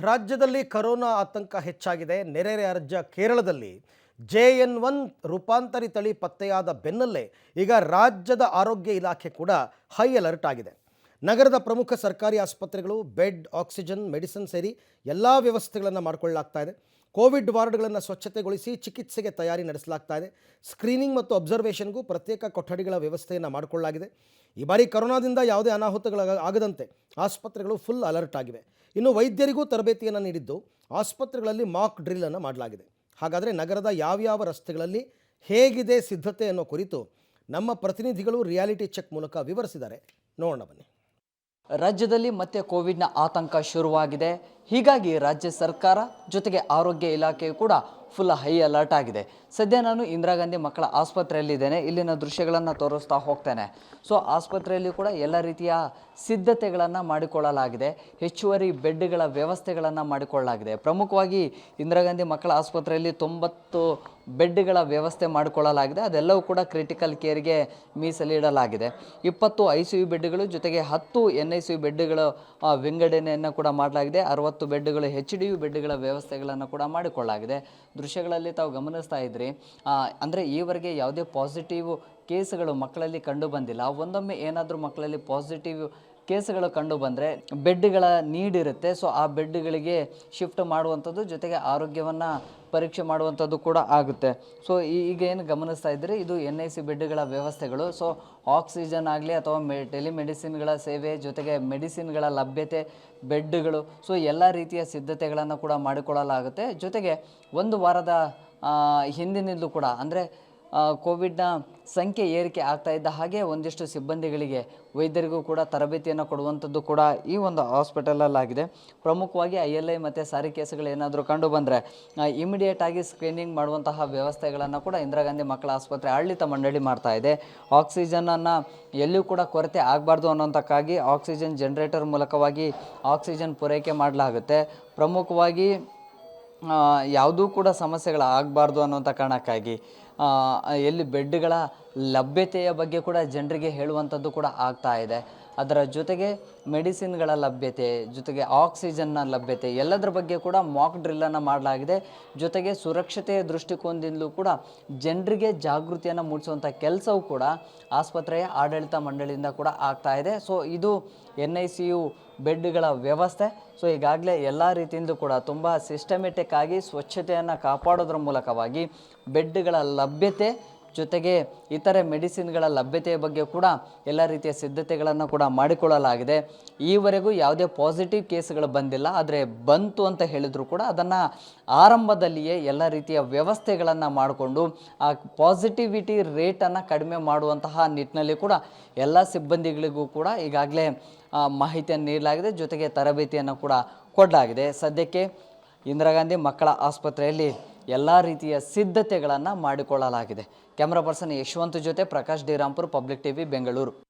ರಾಜ್ಯದಲ್ಲಿ ಕರೋನಾ ಆತಂಕ ಹೆಚ್ಚಾಗಿದೆ. ನೆರೆ ರಾಜ್ಯ ಕೇರಳದಲ್ಲಿ JN1 ರೂಪಾಂತರಿ ತಳಿ ಪತ್ತೆಯಾದ ಬೆನ್ನಲ್ಲೇ ಈಗ ರಾಜ್ಯದ ಆರೋಗ್ಯ ಇಲಾಖೆ ಕೂಡ ಹೈ ಅಲರ್ಟ್ ಆಗಿದೆ. ನಗರದ ಪ್ರಮುಖ ಸರ್ಕಾರಿ ಆಸ್ಪತ್ರೆಗಳು ಬೆಡ್, ಆಕ್ಸಿಜನ್, ಮೆಡಿಸಿನ್ ಸೇರಿ ಎಲ್ಲ ವ್ಯವಸ್ಥೆಗಳನ್ನು ಮಾಡಿಕೊಳ್ಳಲಾಗ್ತಾ ಇದೆ. ಕೋವಿಡ್ ವಾರ್ಡ್ಗಳನ್ನು ಸ್ವಚ್ಛತೆಗೊಳಿಸಿ ಚಿಕಿತ್ಸೆಗೆ ತಯಾರಿ ನಡೆಸಲಾಗ್ತಾ ಇದೆ. ಸ್ಕ್ರೀನಿಂಗ್ ಮತ್ತು ಅಬ್ಸರ್ವೇಷನ್ಗೂ ಪ್ರತ್ಯೇಕ ಕೊಠಡಿಗಳ ವ್ಯವಸ್ಥೆಯನ್ನು ಮಾಡಿಕೊಳ್ಳಲಾಗಿದೆ. ಈ ಬಾರಿ ಕರೋನಾದಿಂದ ಯಾವುದೇ ಅನಾಹುತಗಳಾಗದಂತೆ ಆಸ್ಪತ್ರೆಗಳು ಫುಲ್ ಅಲರ್ಟ್ ಆಗಿವೆ. ಇನ್ನು ವೈದ್ಯರಿಗೂ ತರಬೇತಿಯನ್ನು ನೀಡಿದ್ದು ಆಸ್ಪತ್ರೆಗಳಲ್ಲಿ ಮಾಕ್ ಡ್ರಿಲ್ ಅನ್ನು ಮಾಡಲಾಗಿದೆ. ಹಾಗಾದರೆ ನಗರದ ಯಾವ್ಯಾವ ರಸ್ತೆಗಳಲ್ಲಿ ಹೇಗಿದೆ ಸಿದ್ಧತೆ ಅನ್ನೋ ಕುರಿತು ನಮ್ಮ ಪ್ರತಿನಿಧಿಗಳು ರಿಯಾಲಿಟಿ ಚೆಕ್ ಮೂಲಕ ವಿವರಿಸಿದ್ದಾರೆ. ನೋಡೋಣ ಬನ್ನಿ. ರಾಜ್ಯದಲ್ಲಿ ಮತ್ತೆ ಕೋವಿಡ್ನ ಆತಂಕ ಶುರುವಾಗಿದೆ. ಹೀಗಾಗಿ ರಾಜ್ಯ ಸರ್ಕಾರ ಜೊತೆಗೆ ಆರೋಗ್ಯ ಇಲಾಖೆಯು ಕೂಡ ಫುಲ್ ಹೈ ಅಲರ್ಟ್ ಆಗಿದೆ. ಸದ್ಯ ನಾನು ಇಂದಿರಾ ಗಾಂಧಿ ಮಕ್ಕಳ ಆಸ್ಪತ್ರೆಯಲ್ಲಿದ್ದೇನೆ. ಇಲ್ಲಿನ ದೃಶ್ಯಗಳನ್ನು ತೋರಿಸ್ತಾ ಹೋಗ್ತೇನೆ. ಸೊ ಆಸ್ಪತ್ರೆಯಲ್ಲಿ ಕೂಡ ಎಲ್ಲ ರೀತಿಯ ಸಿದ್ಧತೆಗಳನ್ನು ಮಾಡಿಕೊಳ್ಳಲಾಗಿದೆ. ಹೆಚ್ಚುವರಿ ಬೆಡ್ಗಳ ವ್ಯವಸ್ಥೆಗಳನ್ನು ಮಾಡಿಕೊಳ್ಳಲಾಗಿದೆ. ಪ್ರಮುಖವಾಗಿ ಇಂದಿರಾ ಗಾಂಧಿ ಮಕ್ಕಳ ಆಸ್ಪತ್ರೆಯಲ್ಲಿ 90 ಬೆಡ್ಗಳ ವ್ಯವಸ್ಥೆ ಮಾಡಿಕೊಳ್ಳಲಾಗಿದೆ. ಅದೆಲ್ಲವೂ ಕೂಡ ಕ್ರಿಟಿಕಲ್ ಕೇರ್ಗೆ ಮೀಸಲಿಡಲಾಗಿದೆ. 20 ICU ಬೆಡ್ಗಳು ಜೊತೆಗೆ 10 NICU ಬೆಡ್ಗಳ ವಿಂಗಡಣೆಯನ್ನು ಕೂಡ ಮಾಡಲಾಗಿದೆ. 60 ಬೆಡ್ಗಳು HDU ಬೆಡ್ಗಳ ವ್ಯವಸ್ಥೆಗಳನ್ನು ಕೂಡ ಮಾಡಿಕೊಳ್ಳಲಾಗಿದೆ. ದೃಶ್ಯಗಳಲ್ಲಿ ತಾವು ಗಮನಿಸ್ತಾ ಇದ್ರಿ, ಅಂದರೆ ಈವರೆಗೆ ಯಾವುದೇ ಪಾಸಿಟಿವ್ ಕೇಸ್ಗಳು ಮಕ್ಕಳಲ್ಲಿ ಕಂಡು ಬಂದಿಲ್ಲ. ಒಂದೊಮ್ಮೆ ಏನಾದರೂ ಮಕ್ಕಳಲ್ಲಿ ಪಾಸಿಟಿವ್ ಕೇಸ್ಗಳು ಕಂಡು ಬಂದರೆ ಬೆಡ್ಗಳ ನೀಡಿರುತ್ತೆ. ಸೊ ಆ ಬೆಡ್ಗಳಿಗೆ ಶಿಫ್ಟ್ ಮಾಡುವಂಥದ್ದು ಜೊತೆಗೆ ಆರೋಗ್ಯವನ್ನು ಪರೀಕ್ಷೆ ಮಾಡುವಂಥದ್ದು ಕೂಡ ಆಗುತ್ತೆ. ಸೊ ಈಗ ಏನು ಗಮನಿಸ್ತಾ ಇದ್ದರೆ ಇದು NIC ಬೆಡ್ಗಳ ವ್ಯವಸ್ಥೆಗಳು. ಸೊ ಆಕ್ಸಿಜನ್ ಆಗಲಿ ಅಥವಾ ಟೆಲಿಮೆಡಿಸಿನ್ಗಳ ಸೇವೆ ಜೊತೆಗೆ ಮೆಡಿಸಿನ್ಗಳ ಲಭ್ಯತೆ, ಬೆಡ್ಗಳು, ಸೊ ಎಲ್ಲ ರೀತಿಯ ಸಿದ್ಧತೆಗಳನ್ನು ಕೂಡ ಮಾಡಿಕೊಳ್ಳಲಾಗುತ್ತೆ. ಜೊತೆಗೆ ಒಂದು ವಾರದ ಹಿಂದಿನಿಂದಲೂ ಕೂಡ ಅಂದರೆ ಕೋವಿಡ್ನ ಸಂಖ್ಯೆ ಏರಿಕೆ ಆಗ್ತಾ ಇದ್ದ ಹಾಗೆ ಒಂದಿಷ್ಟು ಸಿಬ್ಬಂದಿಗಳಿಗೆ, ವೈದ್ಯರಿಗೂ ಕೂಡ ತರಬೇತಿಯನ್ನು ಕೊಡುವಂಥದ್ದು ಕೂಡ ಈ ಒಂದು ಹಾಸ್ಪಿಟಲಲ್ಲಾಗಿದೆ. ಪ್ರಮುಖವಾಗಿ ILI ಮತ್ತು ಸಾರಿ ಕೇಸುಗಳು ಏನಾದರೂ ಕಂಡು ಬಂದರೆ ಇಮಿಡಿಯೇಟಾಗಿ ಸ್ಕ್ರೀನಿಂಗ್ ಮಾಡುವಂತಹ ವ್ಯವಸ್ಥೆಗಳನ್ನು ಕೂಡ ಇಂದಿರಾ ಗಾಂಧಿ ಮಕ್ಕಳ ಆಸ್ಪತ್ರೆ ಆಡಳಿತ ಮಂಡಳಿ ಮಾಡ್ತಾ ಇದೆ. ಆಕ್ಸಿಜನನ್ನು ಎಲ್ಲಿಯೂ ಕೂಡ ಕೊರತೆ ಆಗಬಾರ್ದು ಅನ್ನೋಂಥಕ್ಕಾಗಿ ಆಕ್ಸಿಜನ್ ಜನರೇಟರ್ ಮೂಲಕವಾಗಿ ಆಕ್ಸಿಜನ್ ಪೂರೈಕೆ ಮಾಡಲಾಗುತ್ತೆ. ಪ್ರಮುಖವಾಗಿ ಯಾವುದೂ ಕೂಡ ಸಮಸ್ಯೆಗಳಾಗಬಾರ್ದು ಅನ್ನೋಂಥ ಕಾರಣಕ್ಕಾಗಿ ಎಲ್ಲಿ ಬೆಡ್ಗಳ ಲಭ್ಯತೆಯ ಬಗ್ಗೆ ಕೂಡ ಜನರಿಗೆ ಹೇಳುವಂಥದ್ದು ಕೂಡ ಆಗ್ತಾ ಇದೆ. ಅದರ ಜೊತೆಗೆ ಮೆಡಿಸಿನ್ಗಳ ಲಭ್ಯತೆ ಜೊತೆಗೆ ಆಕ್ಸಿಜನ್ನ ಲಭ್ಯತೆ ಎಲ್ಲದರ ಬಗ್ಗೆ ಕೂಡ ಮಾಕ್ ಡ್ರಿಲ್ಲನ್ನು ಮಾಡಲಾಗಿದೆ. ಜೊತೆಗೆ ಸುರಕ್ಷತೆಯ ದೃಷ್ಟಿಕೋನದಿಂದಲೂ ಕೂಡ ಜನರಿಗೆ ಜಾಗೃತಿಯನ್ನು ಮೂಡಿಸುವಂಥ ಕೆಲಸವೂ ಕೂಡ ಆಸ್ಪತ್ರೆಯ ಆಡಳಿತ ಮಂಡಳಿಯಿಂದ ಕೂಡ ಆಗ್ತಾ ಇದೆ. ಸೊ ಇದು NICU ಬೆಡ್ಗಳ ವ್ಯವಸ್ಥೆ. ಸೊ ಈಗಾಗಲೇ ಎಲ್ಲ ರೀತಿಯಿಂದ ಕೂಡ ತುಂಬ ಸಿಸ್ಟಮೆಟಿಕ್ ಆಗಿ ಸ್ವಚ್ಛತೆಯನ್ನು ಕಾಪಾಡೋದ್ರ ಮೂಲಕವಾಗಿ ಬೆಡ್ಗಳ ಲಭ್ಯತೆ ಜೊತೆಗೆ ಇತರೆ ಮೆಡಿಸಿನ್ಗಳ ಲಭ್ಯತೆಯ ಬಗ್ಗೆ ಕೂಡ ಎಲ್ಲ ರೀತಿಯ ಸಿದ್ಧತೆಗಳನ್ನು ಕೂಡ ಮಾಡಿಕೊಳ್ಳಲಾಗಿದೆ. ಈವರೆಗೂ ಯಾವುದೇ ಪಾಸಿಟಿವ್ ಕೇಸ್ಗಳು ಬಂದಿಲ್ಲ. ಆದರೆ ಬಂತು ಅಂತ ಹೇಳಿದ್ರು ಕೂಡ ಅದನ್ನು ಆರಂಭದಲ್ಲಿಯೇ ಎಲ್ಲ ರೀತಿಯ ವ್ಯವಸ್ಥೆಗಳನ್ನು ಮಾಡಿಕೊಂಡು ಆ ಪಾಸಿಟಿವಿಟಿ ರೇಟನ್ನು ಕಡಿಮೆ ಮಾಡುವಂತಹ ನಿಟ್ಟಿನಲ್ಲಿ ಕೂಡ ಎಲ್ಲ ಸಿಬ್ಬಂದಿಗಳಿಗೂ ಕೂಡ ಈಗಾಗಲೇ ಮಾಹಿತಿಯನ್ನು ನೀಡಲಾಗಿದೆ. ಜೊತೆಗೆ ತರಬೇತಿಯನ್ನು ಕೂಡ ಕೊಡಲಾಗಿದೆ. ಸದ್ಯಕ್ಕೆ ಇಂದಿರಾ ಗಾಂಧಿ ಮಕ್ಕಳ ಆಸ್ಪತ್ರೆಯಲ್ಲಿ ಎಲ್ಲ ರೀತಿಯ ಸಿದ್ಧತೆಗಳನ್ನು ಮಾಡಿಕೊಳ್ಳಲಾಗಿದೆ. ಕ್ಯಾಮ್ರಾ ಪರ್ಸನ್ ಯಶವಂತ್ ಜೊತೆ Prakash D Rampur, public TV, Bengaluru.